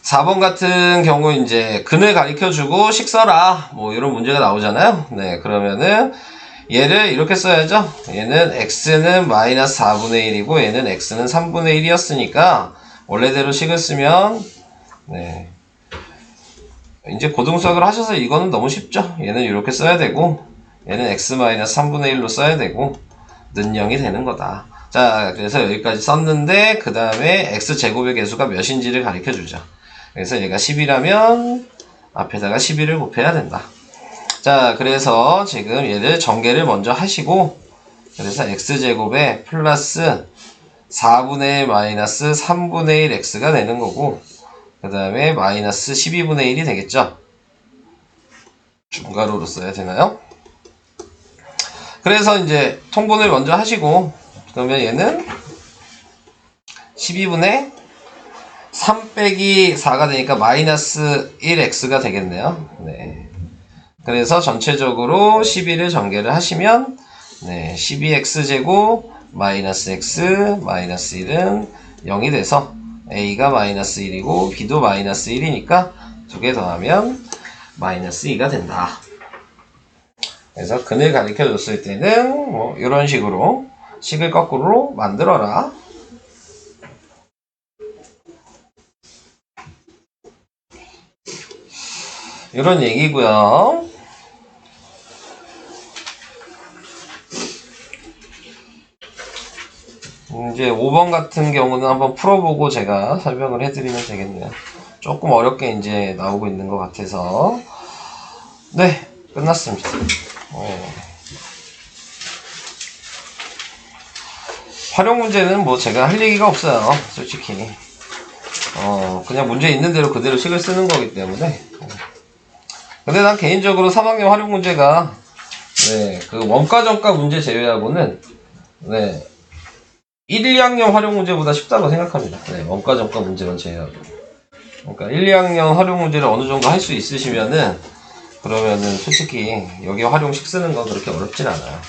4번 같은 경우 이제 근을 가르쳐주고 식 써라 뭐 이런 문제가 나오잖아요. 네, 그러면은 얘를 이렇게 써야죠. 얘는 x는 마이너스 4분의 1이고 얘는 x는 3분의 1이었으니까 원래대로 식을 쓰면 네. 이제 고등수학을 하셔서 이거는 너무 쉽죠. 얘는 이렇게 써야 되고 얘는 x 마이너스 3분의 1로 써야 되고 는 0이 되는 거다. 자, 그래서 여기까지 썼는데 그 다음에 x제곱의 개수가 몇인지를 가르쳐 주죠. 그래서 얘가 10이라면 앞에다가 11을 곱해야 된다. 자, 그래서 지금 얘를 전개를 먼저 하시고 그래서 x제곱에 플러스 4분의 1 마이너스 3분의 1 x가 되는 거고 그 다음에 마이너스 12분의 1이 되겠죠. 중괄호로 써야 되나요? 그래서 이제 통분을 먼저 하시고 그러면 얘는 12분의 3 빼기 4가 되니까 마이너스 1x가 되겠네요. 네. 그래서 전체적으로 12를 전개를 하시면 네, 12x제곱 마이너스 x 마이너스 1은 0이 돼서 a가 마이너스 1이고 b도 마이너스 1이니까 두 개 더하면 마이너스 2가 된다. 그래서 근을 가르쳐 줬을 때는 뭐 이런 식으로 식을 거꾸로 만들어라. 이런 얘기고요. 이제 5번 같은 경우는 한번 풀어보고 제가 설명을 해드리면 되겠네요. 조금 어렵게 이제 나오고 있는 것 같아서. 네, 끝났습니다. 활용 문제는 뭐 제가 할 얘기가 없어요. 솔직히. 그냥 문제 있는 대로 그대로 식을 쓰는 거기 때문에. 근데 난 개인적으로 3학년 활용 문제가, 네, 그 원가-정가 문제 제외하고는, 네, 1, 2학년 활용 문제보다 쉽다고 생각합니다. 네, 원가-정가 문제만 제외하고. 그러니까 1, 2학년 활용 문제를 어느 정도 할 수 있으시면은, 그러면은 솔직히 여기 활용식 쓰는 건 그렇게 어렵진 않아요.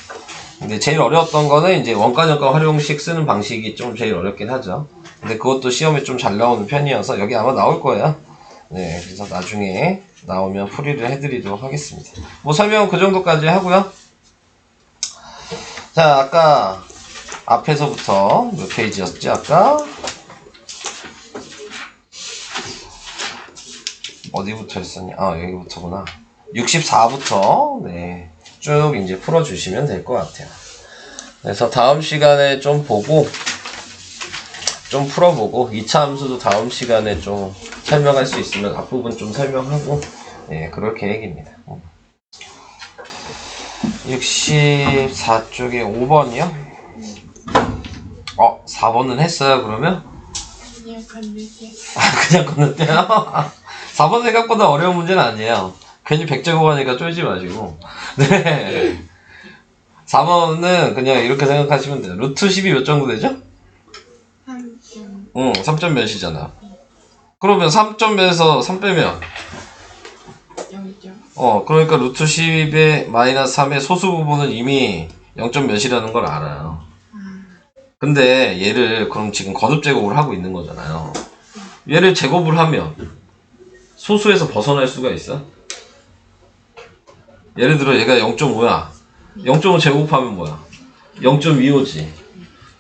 근데 제일 어려웠던 거는 이제 원가-정가 활용식 쓰는 방식이 좀 제일 어렵긴 하죠. 근데 그것도 시험에 좀 잘 나오는 편이어서 여기 아마 나올 거예요. 네, 그래서 나중에 나오면 풀이를 해드리도록 하겠습니다. 뭐 설명은 그 정도까지 하고요. 자, 아까 앞에서부터 몇 페이지였지? 아까 어디부터 했었냐? 아, 여기부터구나. 64부터 네, 쭉 이제 풀어주시면 될 것 같아요. 그래서 다음 시간에 좀 보고 좀 풀어보고 2차 함수도 다음 시간에 좀 설명할 수 있으면 앞부분 좀 설명하고 네, 그럴 계획입니다. 64쪽에 5번이요? 4번은 했어요, 그러면? 그냥 건너뛰어. 그냥 건너뛰어요? 4번 생각보다 어려운 문제는 아니에요. 괜히 100제곱 하니까 쫄지 마시고. 네. 4번은 그냥 이렇게 생각하시면 돼요. 루트 10이 몇 정도 되죠? 3점. 3점 몇이잖아. 그러면 3점 몇에서 3 빼면? 0점. 그러니까 루트 10의 마이너스 3의 소수 부분은 이미 0점 몇이라는 걸 알아요. 근데 얘를 그럼 지금 거듭 제곱을 하고 있는 거잖아요. 얘를 제곱을 하면 소수에서 벗어날 수가 있어? 예를 들어 얘가 0.5야. 0.5 제곱하면 뭐야? 0.25지.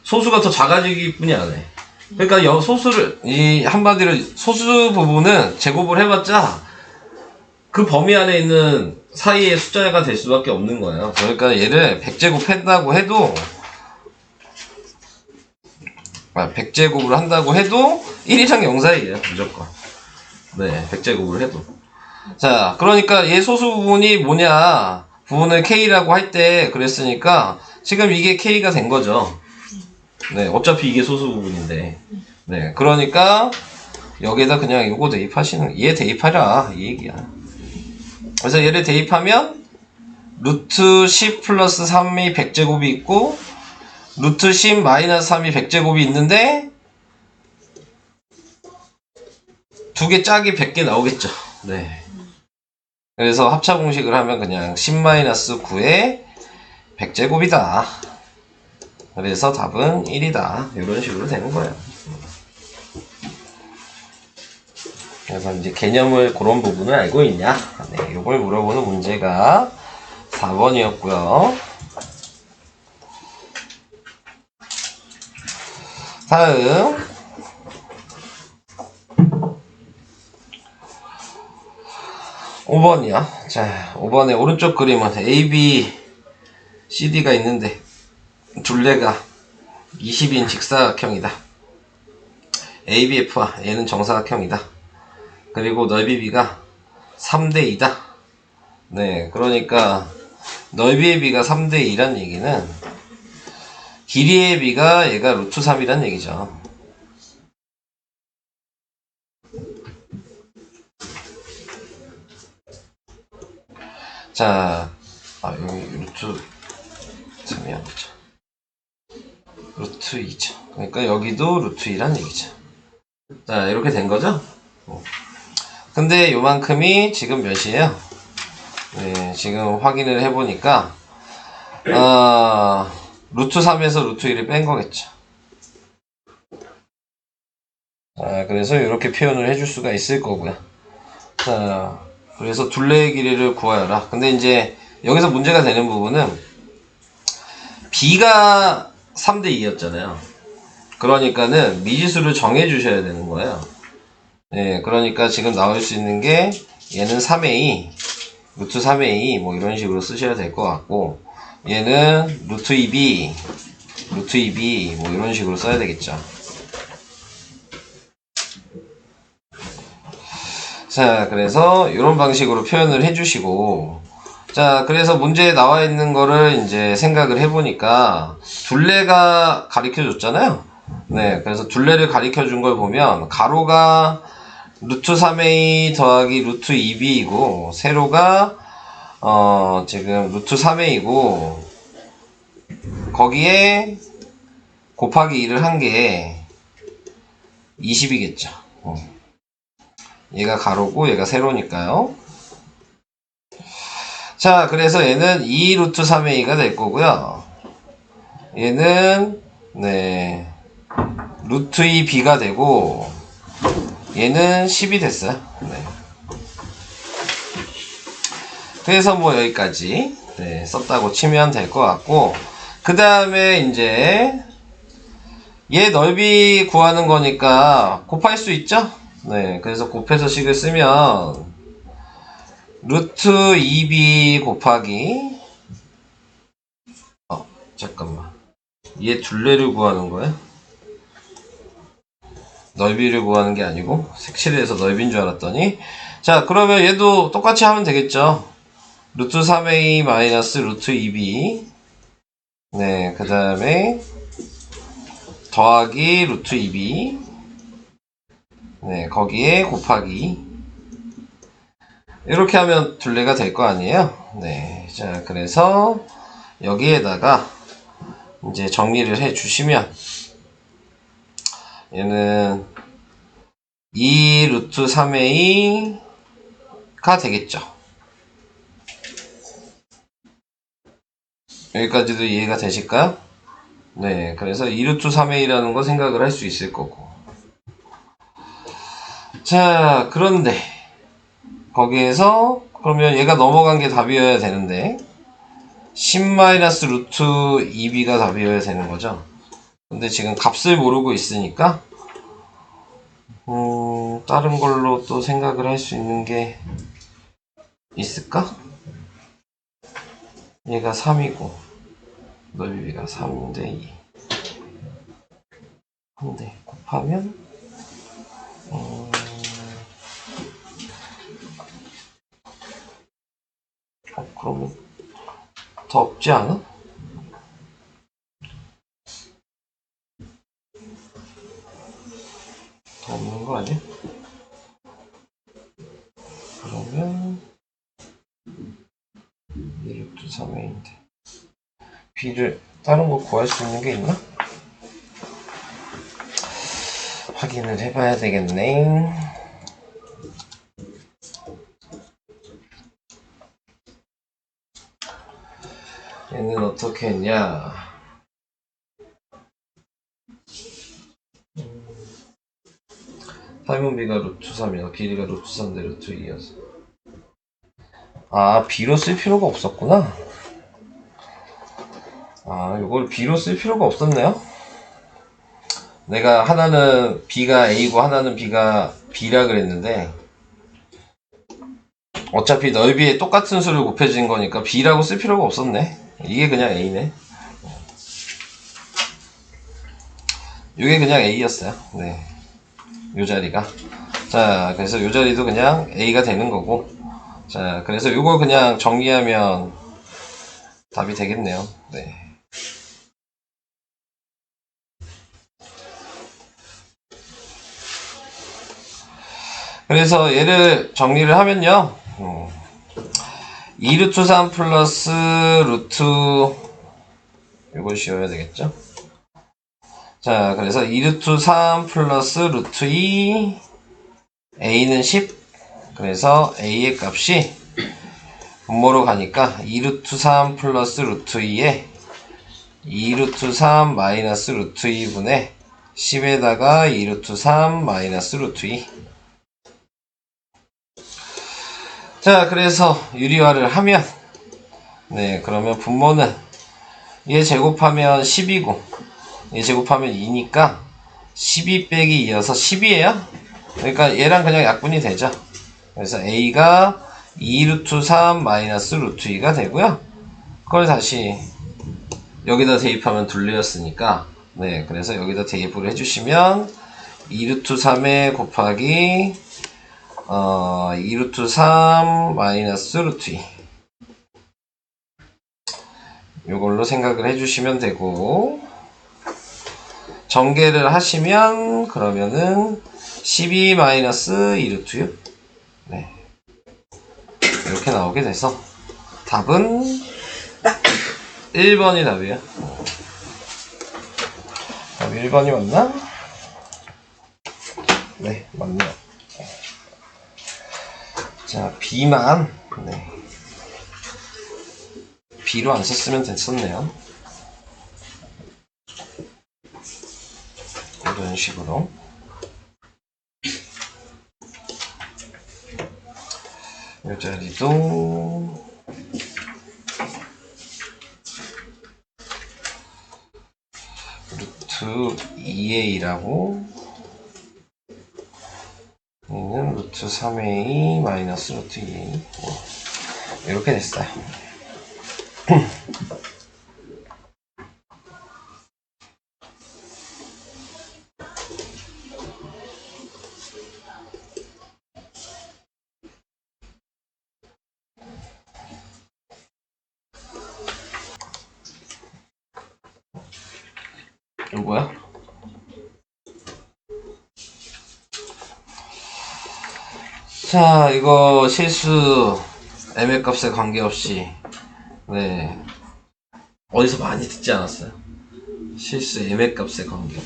소수가 더 작아지기 뿐이 안 해. 그러니까 소수를, 한마디로 소수 부분은 제곱을 해봤자 그 범위 안에 있는 사이의 숫자가 될 수밖에 없는 거예요. 그러니까 얘를 100제곱 한다고 해도 100제곱을 한다고 해도 1이랑 0 사이에요. 무조건. 네, 100제곱을 해도. 자, 그러니까 얘 소수 부분이 뭐냐? 부분을 K라고 할 때 그랬으니까 지금 이게 K가 된 거죠. 네, 어차피 이게 소수 부분인데. 네, 그러니까 여기에다 그냥 이거 대입하시는, 얘 대입하라. 이 얘기야. 그래서 얘를 대입하면 루트 10 플러스 3이 100제곱이 있고 루트 10 마이너스 3이 100제곱이 있는데 두 개 짝이 100개 나오겠죠. 네. 그래서 합차 공식을 하면 그냥 10-9의 100제곱이다. 그래서 답은 1이다. 이런 식으로 되는 거예요. 그래서 이제 개념을 그런 부분을 알고 있냐? 네, 이걸 물어보는 문제가 4번이었고요. 다음 5번이야. 자, 5번의 오른쪽 그림은 A, B, CD가 있는데 둘레가 20인 직사각형이다. ABF와 얘는 정사각형이다. 그리고 넓이 B가 3대 2다. 네, 그러니까 넓이의 B가 3대 2란 얘기는 길이의 B가 얘가 루트 3이란 얘기죠. 자, 여기 루트 3이야, 그죠? 루트 2죠. 그러니까 여기도 루트 2란 얘기죠. 자, 이렇게 된 거죠? 근데 요만큼이 지금 몇이에요? 네, 지금 확인을 해보니까, 루트 3에서 루트 1을 뺀 거겠죠. 자, 그래서 이렇게 표현을 해줄 수가 있을 거고요. 자, 그래서 둘레의 길이를 구하여라. 근데 이제 여기서 문제가 되는 부분은 B가 3대 2였잖아요. 그러니까는 미지수를 정해 주셔야 되는 거예요. 네, 그러니까 지금 나올 수 있는 게 얘는 3a, 루트 3a 뭐 이런 식으로 쓰셔야 될 것 같고, 얘는 루트 2b, 루트 2b 뭐 이런 식으로 써야 되겠죠. 자, 그래서 이런 방식으로 표현을 해주시고, 자, 그래서 문제에 나와 있는 거를 이제 생각을 해보니까 둘레가 가르쳐 줬잖아요. 네, 그래서 둘레를 가르쳐 준 걸 보면 가로가 루트 3a 더하기 루트 2b이고 세로가 지금 루트 3a이고 거기에 곱하기 2를 한 게 20이겠죠. 얘가 가로고 얘가 세로니까요. 자, 그래서 얘는 2 루트 3a가 될 거고요. 얘는 네 루트 2b가 되고 얘는 10이 됐어요. 네. 그래서 뭐 여기까지 네, 썼다고 치면 될 것 같고, 그 다음에 이제 얘 넓이 구하는 거니까 곱할 수 있죠? 네, 그래서 곱해서 식을 쓰면 루트 2b 곱하기 잠깐만, 얘 둘레를 구하는 거야? 넓이를 구하는 게 아니고 색칠해서 넓이인 줄 알았더니, 자, 그러면 얘도 똑같이 하면 되겠죠. 루트 3a 마이너스 루트 2b, 네, 그 다음에 더하기 루트 2b, 네, 거기에 곱하기, 이렇게 하면 둘레가 될 거 아니에요? 네, 자, 그래서 여기에다가 이제 정리를 해 주시면 얘는 2 루트 3a가 되겠죠. 여기까지도 이해가 되실까요? 네, 그래서 2 루트 3a라는 거 생각을 할 수 있을 거고. 자, 그런데 거기에서 그러면 얘가 넘어간 게 답이어야 되는데 10 마이너스 루트 2b가 답이어야 되는 거죠. 근데 지금 값을 모르고 있으니까 다른 걸로 또 생각을 할 수 있는 게 있을까? 얘가 3이고 넓이가 3인데 2. 근데 곱하면 그러면 더 없지 않아? 더 없는 거 아니야? 그러면 2루트 3a인데 b를 다른 거 구할 수 있는 게 있나? 확인을 해봐야 되겠네. 얘는 어떻게 했냐? 삶은 b가 루트 3이야. 길이가 루트 3대 루트 2여서. 아, b로 쓸 필요가 없었구나. 아, 이걸 b로 쓸 필요가 없었네요. 내가 하나는 B가 A고 하나는 B가 B라 그랬는데 어차피 넓이에 똑같은 수를 곱해진 거니까 B라고 쓸 필요가 없었네. 이게 그냥 A네. 이게 그냥 A였어요. 네. 요 자리가. 자, 그래서 요 자리도 그냥 A가 되는 거고. 자, 그래서 요거 그냥 정리하면 답이 되겠네요. 네. 그래서 얘를 정리를 하면요. 2루트 3 플러스 루트 이걸 씌워야 되겠죠? 자, 그래서 2루트 3 플러스 루트 2 A는 10. 그래서 A의 값이 분모로 가니까 2루트 3 플러스 루트 2에 2루트 3 마이너스 루트 2분의 10에다가 2루트 3 마이너스 루트 2. 자, 그래서 유리화를 하면 네, 그러면 분모는 얘 제곱하면 10이고 얘 제곱하면 2니까 12 빼기 2여서 10이에요. 그러니까 얘랑 그냥 약분이 되죠. 그래서 A가 2루트 3 마이너스 루트 2가 되고요. 그걸 다시 여기다 대입하면 둘레였으니까 네, 그래서 여기다 대입을 해주시면 2루트 3에 곱하기 2루트 3 마이너스 루트 2 요걸로 생각을 해주시면 되고 전개를 하시면 그러면은 12 마이너스 2루트 6 네. 이렇게 나오게 돼서 답은 1번이 답이에요. 답이 1번이 맞나? 네, 맞네요. 자, B만 네. B로 안 썼으면 됐었네요. 이런 식으로 이 자리도 루트 2a라고 얘는 루트 3a 마이너스 루트 2a 이렇게 됐어요. 요거야? 자, 이거 실수 m의 값에 관계없이 네 어디서 많이 듣지 않았어요? 실수 m의 값에 관계.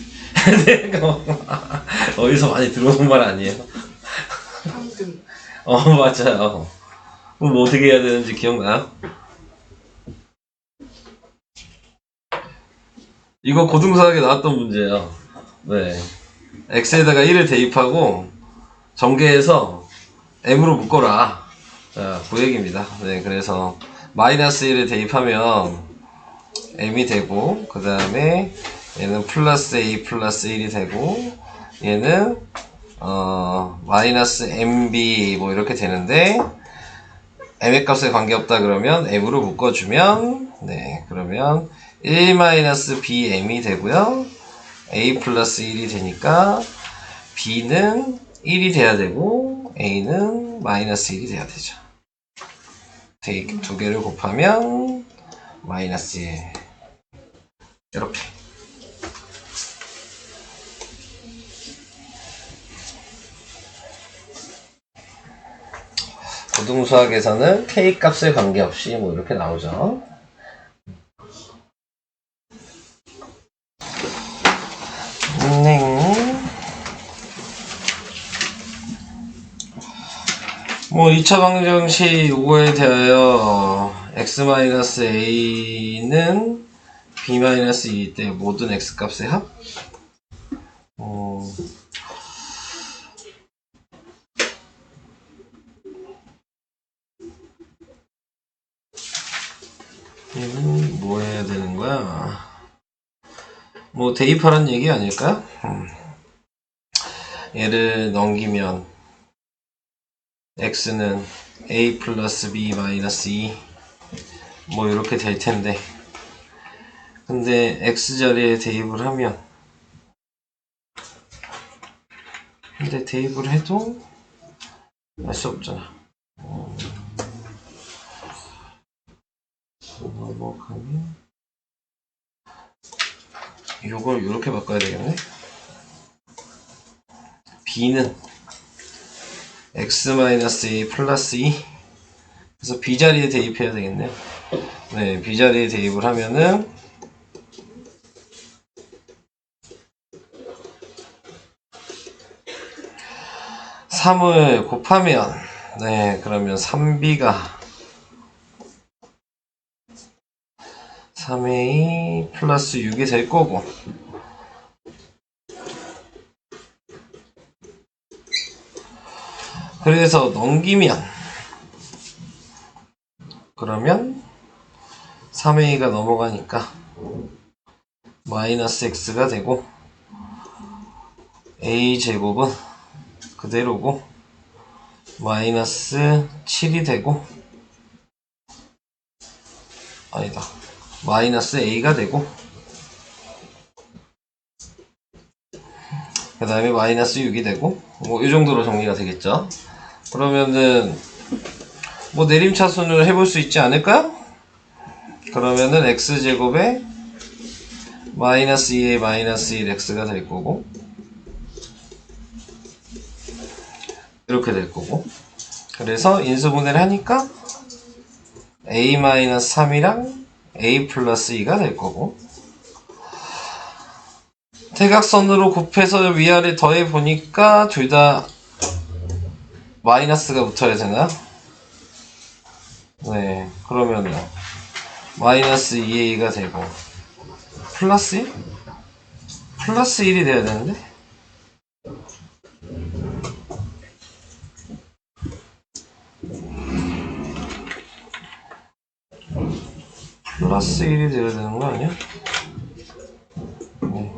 어디서 많이 들어본 말 아니에요? 방금 맞아요. 그럼 뭐 어떻게 해야 되는지 기억나요? 이거 고등사학에 나왔던 문제예요. 네. x에다가 1을 대입하고 전개해서 m으로 묶어라. 자, 그 얘기입니다. 네, 그래서 마이너스 1을 대입하면 m이 되고 그 다음에 얘는 플러스 a 플러스 1이 되고 얘는 마이너스 mb 뭐 이렇게 되는데 m의 값에 관계없다 그러면 m으로 묶어주면 네, 그러면 1-bm이 되고요. a 플러스 1이 되니까 b는 1이 돼야 되고 a는 마이너스 1이 돼야 되죠. 두 개를 곱하면 마이너스 1 이렇게. 고등수학에서는 k 값에 관계없이 뭐 이렇게 나오죠. 뭐 2차 방정식 요거에 대하여 x-a는 b-2일 때 모든 x 값의 합? 얘는 뭐 해야 되는 거야? 뭐 대입하라는 얘기 아닐까요? 얘를 넘기면 x는 a 플러스 b 마이너스 2 뭐 이렇게 될 텐데, 근데 x 자리에 대입을 하면, 근데 대입을 해도 알 수 없잖아. 넘어가면 요걸 이렇게 바꿔야 되겠네. b는 x-a 플러스 2, 그래서 b자리에 대입해야 되겠네요. 네, b자리에 대입을 하면은 3을 곱하면, 네, 그러면 3b가 3a 플러스 6이 될 거고, 그래서 넘기면, 그러면 3a가 넘어가니까 마이너스 x가 되고, a 제곱은 그대로고 마이너스 7이 되고, 아니다, 마이너스 a가 되고, 그 다음에 마이너스 6이 되고, 뭐 이 정도로 정리가 되겠죠. 그러면은 뭐 내림차순을 해볼 수 있지 않을까요? 그러면은 x제곱에 마이너스 2에 마이너스 1x가 될 거고, 이렇게 될 거고, 그래서 인수분해를 하니까 a-3이랑 a 플러스 2가 될 거고, 대각선으로 곱해서 위아래 더해 보니까 둘 다 마이너스가 붙어야 되나? 네, 그러면 마이너스 2a가 되고 플러스 1? 플러스 1이 돼야 되는데? 플러스 1이 돼야 되는 거 아니야? 네.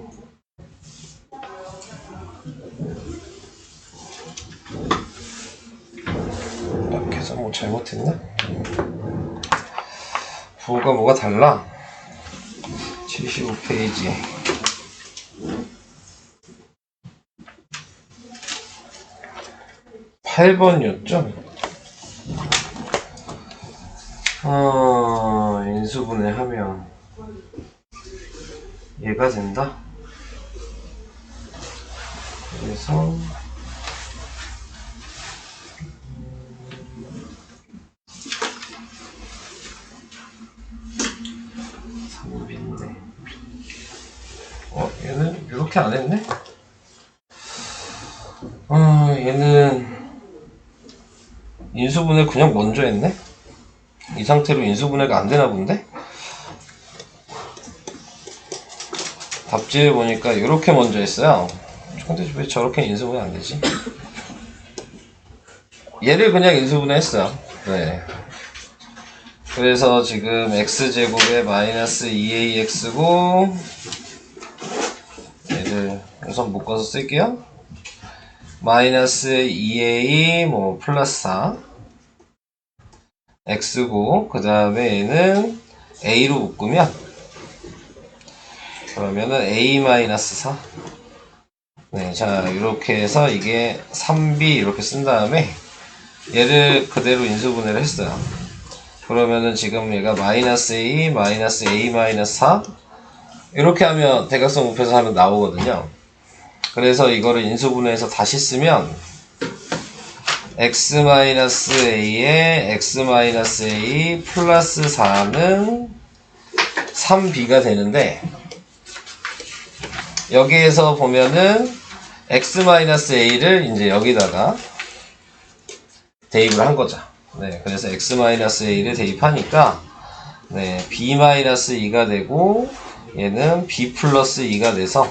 이렇게 해서 뭐 잘못했나? 부호가 뭐가 달라? 75페이지. (8번) 요점. 인수분해하면 얘가 된다. 그래서 3b인데, 얘는 이렇게 안 했네? 얘는 인수분해 그냥 먼저 했네? 이 상태로 인수분해가 안 되나 본데? 답지에 보니까 이렇게 먼저 했어요. 근데 왜 저렇게 인수분해 안 되지? 얘를 그냥 인수분해 했어요. 네. 그래서 지금 x제곱에 마이너스 2ax고, 얘를 우선 묶어서 쓸게요. 마이너스 2a 뭐 플러스 4 x고, 그 다음에 얘는 a로 묶으면, 그러면은 a 마이너스 4. 네, 자 이렇게 해서 이게 3b 이렇게 쓴 다음에 얘를 그대로 인수분해를 했어요. 그러면은 지금 얘가 마이너스 a 마이너스 a 마이너스 4 이렇게 하면 대각선 곱해서 하면 나오거든요. 그래서 이거를 인수분해해서 다시 쓰면 x-a에 x-a 플러스 4는 3b가 되는데, 여기에서 보면은 x-a를 이제 여기다가 대입을 한 거죠. 네, 그래서 x-a를 대입하니까, 네, b-2가 되고, 얘는 b 플러스 2가 돼서,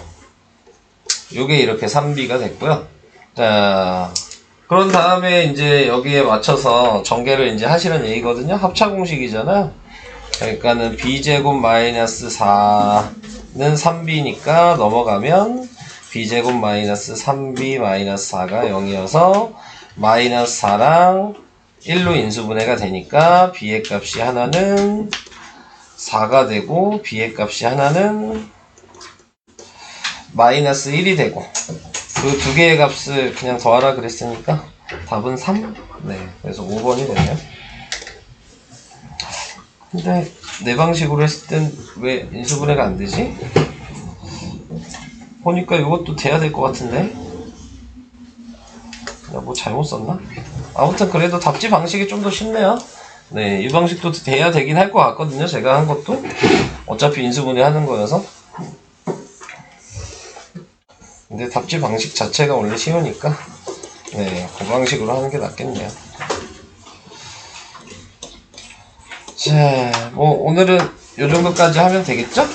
요게 이렇게 3b가 됐고요. 자, 그런 다음에 이제 여기에 맞춰서 전개를 이제 하시는 얘기거든요. 합차 공식이잖아요. 그러니까는 b제곱 마이너스 4는 3b니까 넘어가면 b제곱 마이너스 3b 마이너스 4가 0이어서 마이너스 4랑 1로 인수분해가 되니까 b의 값이 하나는 4가 되고 b의 값이 하나는 마이너스 1이 되고 그 두 개의 값을 그냥 더하라 그랬으니까 답은 3? 네, 그래서 5번이 되네요. 근데 내 방식으로 했을 땐 왜 인수분해가 안 되지? 보니까 이것도 돼야 될 것 같은데? 내가 뭐 잘못 썼나? 아무튼 그래도 답지 방식이 좀 더 쉽네요. 네, 이 방식도 돼야 되긴 할 것 같거든요. 제가 한 것도. 어차피 인수분해 하는 거여서. 근데 답지 방식 자체가 원래 쉬우니까 네, 그 방식으로 하는 게 낫겠네요. 자, 뭐 오늘은 요 정도까지 하면 되겠죠?